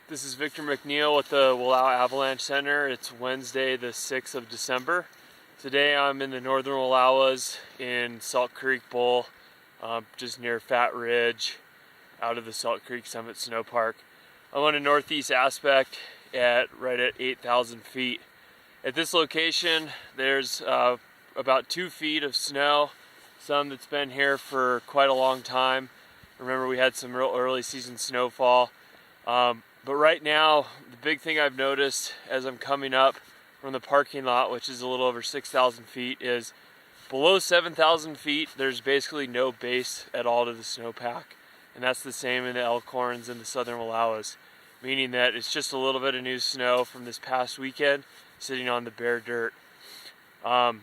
This is Victor McNeil with the Wallowa Avalanche Center. It's Wednesday the 6th of December. Today I'm in the Northern Wallowas in Salt Creek Bowl, just near Fat Ridge, out of the Salt Creek Summit Snow Park. I'm on a northeast aspect right at 8,000 feet. At this location there's about 2 feet of snow, some that's been here for quite a long time. Remember, we had some real early season snowfall. But right now, the big thing I've noticed as I'm coming up from the parking lot, which is a little over 6,000 feet, is below 7,000 feet, there's basically no base at all to the snowpack. And that's the same in the Elkhorns and the Southern Wallowas, meaning that it's just a little bit of new snow from this past weekend sitting on the bare dirt. As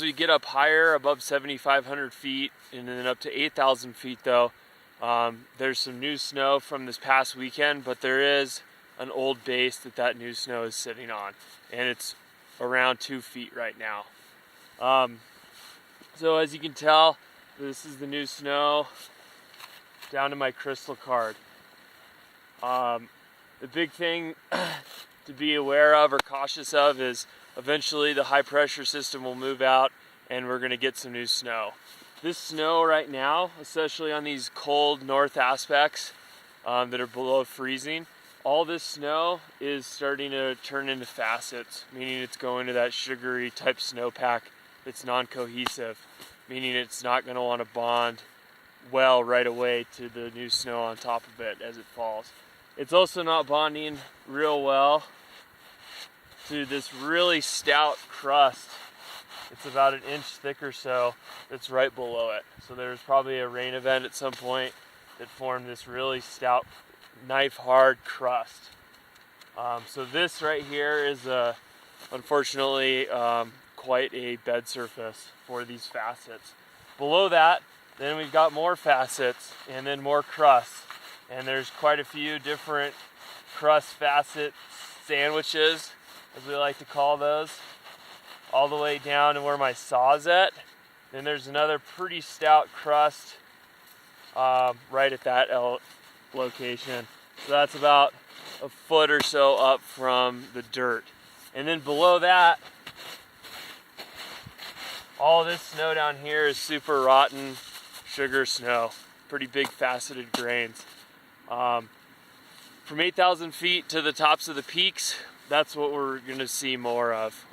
we get up higher, above 7,500 feet, and then up to 8,000 feet though, there's some new snow from this past weekend, but there is an old base that new snow is sitting on, and it's around 2 feet right now. So as you can tell, this is the new snow down to my crystal card. The big thing to be aware of or cautious of is eventually the high pressure system will move out and we're going to get some new snow. This snow right now, especially on these cold north aspects that are below freezing, all this snow is starting to turn into facets, meaning it's going to that sugary type snowpack that's non-cohesive, meaning it's not going to want to bond well right away to the new snow on top of it as it falls. It's also not bonding real well to this really stout crust. It's about 1 inch thick or so that's right below it. So there's probably a rain event at some point that formed this really stout, knife hard crust. So this right here is unfortunately quite a bed surface for these facets. Below that, then we've got more facets and then more crust. And there's quite a few different crust facet sandwiches, as we like to call those, all the way down to where my saw's at. Then there's another pretty stout crust right at that location. So that's about a foot or so up from the dirt. And then below that, all this snow down here is super rotten sugar snow, pretty big faceted grains. From 8,000 feet to the tops of the peaks, that's what we're going to see more of.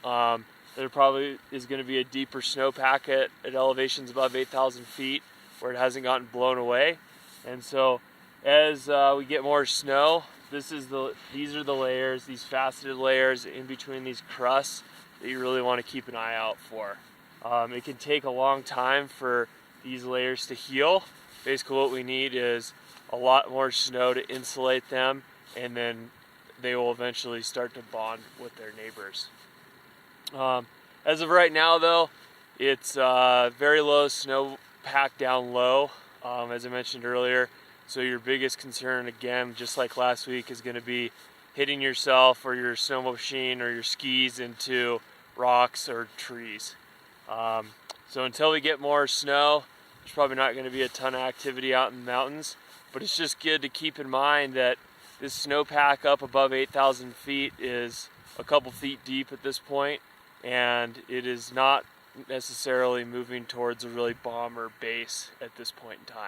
There probably is going to be a deeper snowpack at elevations above 8,000 feet where it hasn't gotten blown away. And so as we get more snow, these are the layers, these faceted layers in between these crusts that you really want to keep an eye out for. It can take a long time for these layers to heal. Basically what we need is a lot more snow to insulate them, and then they will eventually start to bond with their neighbors. As of right now though, it's very low snowpack down low, as I mentioned earlier. So your biggest concern, again, just like last week, is going to be hitting yourself or your snow machine or your skis into rocks or trees. So until we get more snow, there's probably not going to be a ton of activity out in the mountains, but it's just good to keep in mind that this snowpack up above 8,000 feet is a couple feet deep at this point, and it is not necessarily moving towards a really bomber base at this point in time.